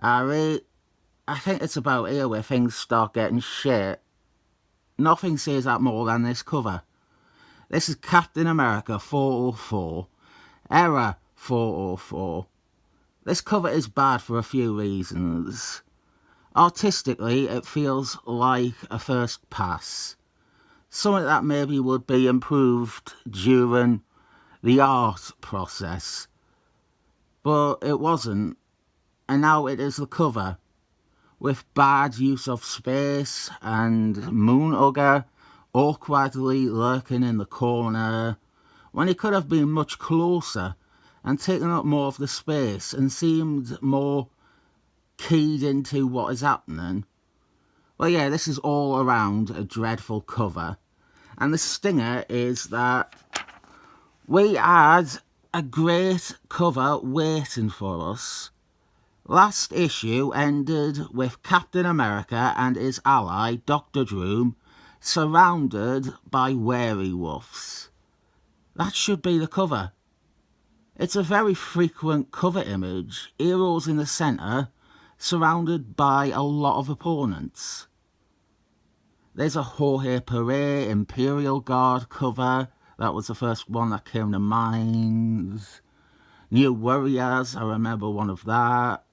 I think it's about here where things start getting shit. Nothing says that more than this cover. This is Captain America 404. Error 404. This cover is bad for a few reasons. Artistically, it feels like a first pass. Something that maybe would be improved during the art process. But it wasn't. And now it is the cover. With bad use of space and Moonhugger awkwardly lurking in the corner, when he could have been much closer and taken up more of the space and seemed more keyed into what is happening. Well, yeah, this is all around a dreadful cover. And the stinger is that we had a great cover waiting for us. Last issue ended with Captain America and his ally, Dr. Doom, surrounded by werewolves. That should be the cover. It's a very frequent cover image, heroes in the centre, surrounded by a lot of opponents. There's a Jorge Perez Imperial Guard cover. That was the first one that came to mind. New Warriors, I remember one of that.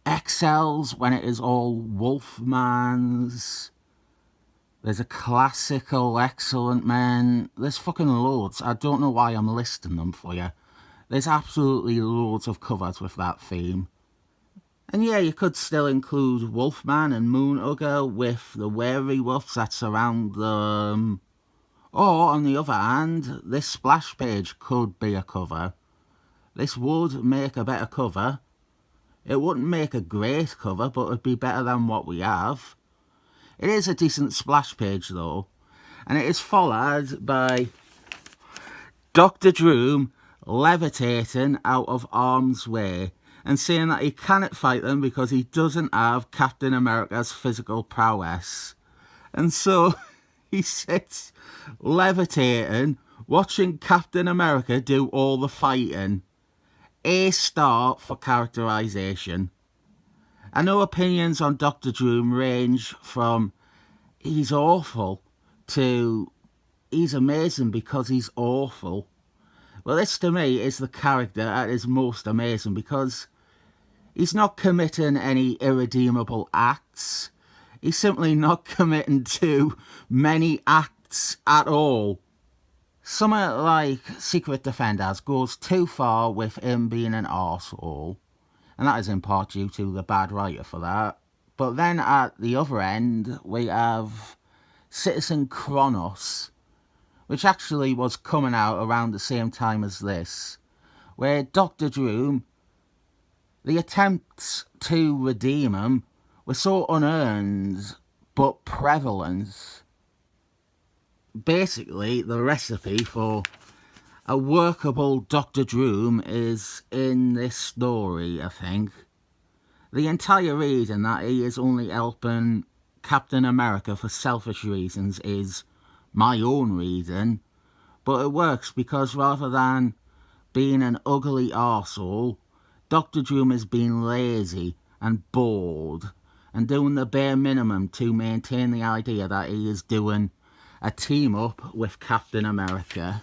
XLs when it is all Wolfmans. There's a classical Excellent Men. There's fucking loads. I don't know why I'm listing them for you. There's absolutely loads of covers with that theme. And yeah, you could still include Wolfman and Moonhugger with the werewolves that surround them. Or, on the other hand, this splash page could be a cover. This would make a better cover. It wouldn't make a great cover, but it'd be better than what we have. It is a decent splash page, though. And it is followed by Dr. Doom levitating out of harm's way and saying that he cannot fight them because he doesn't have Captain America's physical prowess. And so he sits levitating, watching Captain America do all the fighting. A star for characterization. I know opinions on Dr. Doom range from he's awful to he's amazing because he's awful. Well, this to me is the character that is most amazing because he's not committing any irredeemable acts. He's simply not committing to many acts at all. Something like Secret Defenders goes too far with him being an arsehole, and that is in part due to the bad writer for that. But then at the other end, we have Citizen Kronos, which actually was coming out around the same time as this, where Dr. Doom, the attempts to redeem him were so unearned but prevalent. Basically, the recipe for a workable Dr. Doom is in this story, I think. The entire reason that he is only helping Captain America for selfish reasons is my own reason, but it works because rather than being an ugly arsehole, Dr. Doom is being lazy and bored and doing the bare minimum to maintain the idea that he is doing a team-up with Captain America.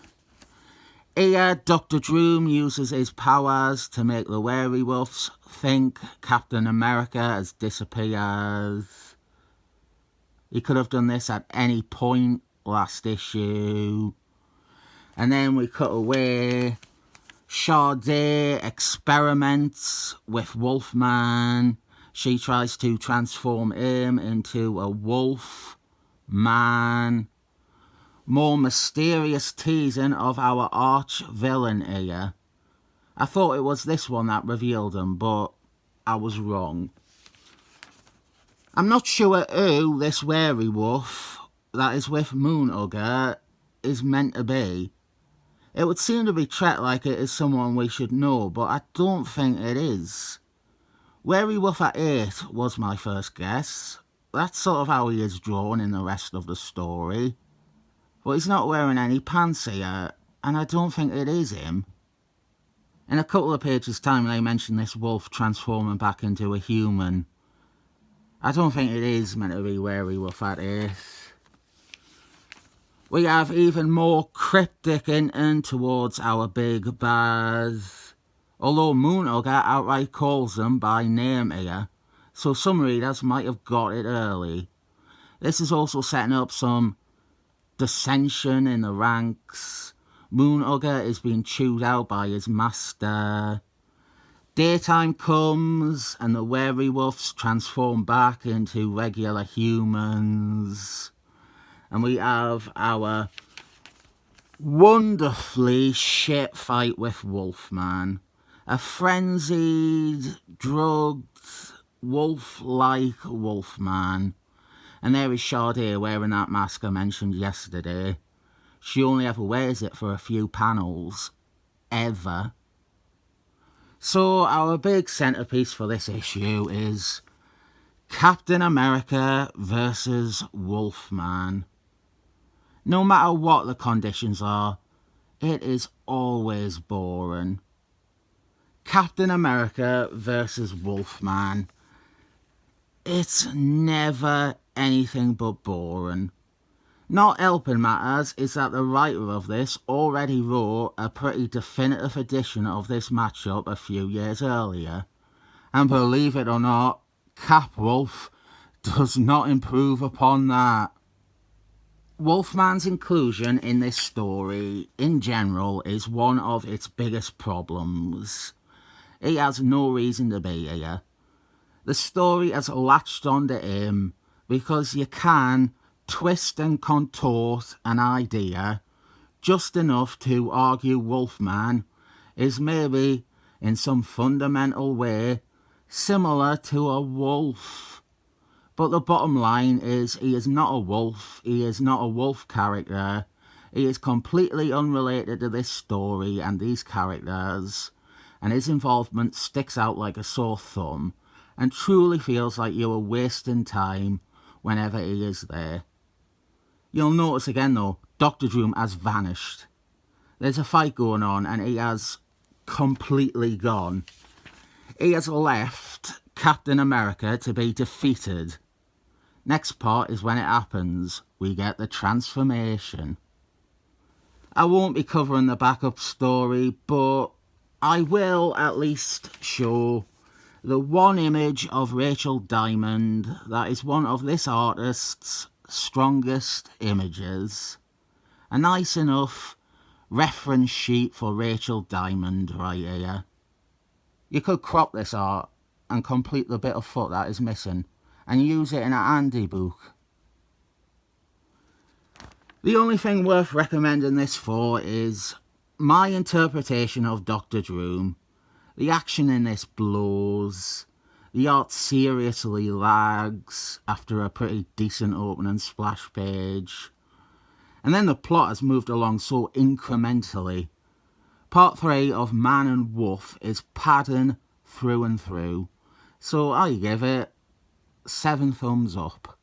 Here, Dr. Doom uses his powers to make the werewolves think Captain America has disappeared. He could have done this at any point last issue. And then we cut away. Sade experiments with Wolfman. She tries to transform him into a wolf man. More mysterious teasing of our arch villain here. I thought it was this one that revealed him, but I was wrong. I'm not sure who this werewolf that is with Moonhugger is meant to be. It would seem to be treated like it is someone we should know, but I don't think it is. Werewolf at 8 was my first guess. That's sort of how he is drawn in the rest of the story. But he's not wearing any pants here, and I don't think it is him. In a couple of pages' time, they mention this wolf transforming back into a human. I don't think it is meant to be werewolf at this. We have even more cryptic hinting towards our big bad. Although Moonhugger outright calls them by name here, so some readers might have got it early. This is also setting up some dissension in the ranks. Moonhugger is being chewed out by his master. Daytime comes and the werewolves transform back into regular humans. And we have our wonderfully shit fight with Wolfman. A frenzied, drugged, wolf-like Wolfman. And there is Sade wearing that mask I mentioned yesterday. She only ever wears it for a few panels. Ever. So our big centerpiece for this issue is Captain America versus Wolfman. No matter what the conditions are, it is always boring. Captain America versus Wolfman. It's never anything but boring. Not helping matters is that the writer of this already wrote a pretty definitive edition of this matchup a few years earlier. And believe it or not, Capwolf does not improve upon that. Wolfman's inclusion in this story, in general, is one of its biggest problems. He has no reason to be here. The story has latched onto him because you can twist and contort an idea just enough to argue Wolfman is maybe, in some fundamental way, similar to a wolf. But the bottom line is he is not a wolf, he is not a wolf character, he is completely unrelated to this story and these characters, and his involvement sticks out like a sore thumb and truly feels like you are wasting time whenever he is there. You'll notice again though, Dr. Doom has vanished. There's a fight going on and he has completely gone. He has left Captain America to be defeated. Next part is when it happens, we get the transformation. I won't be covering the backup story, but I will at least show the one image of Rachel Diamond that is one of this artist's strongest images. A nice enough reference sheet for Rachel Diamond right here. You could crop this art and complete the bit of foot that is missing and use it in a handy book. The only thing worth recommending this for is my interpretation of Dr. Doom. The action in this blows. The art seriously lags after a pretty decent opening splash page. And then the plot has moved along so incrementally. Part 3 of Man and Wolf is padding through and through. So I give it 7 thumbs up.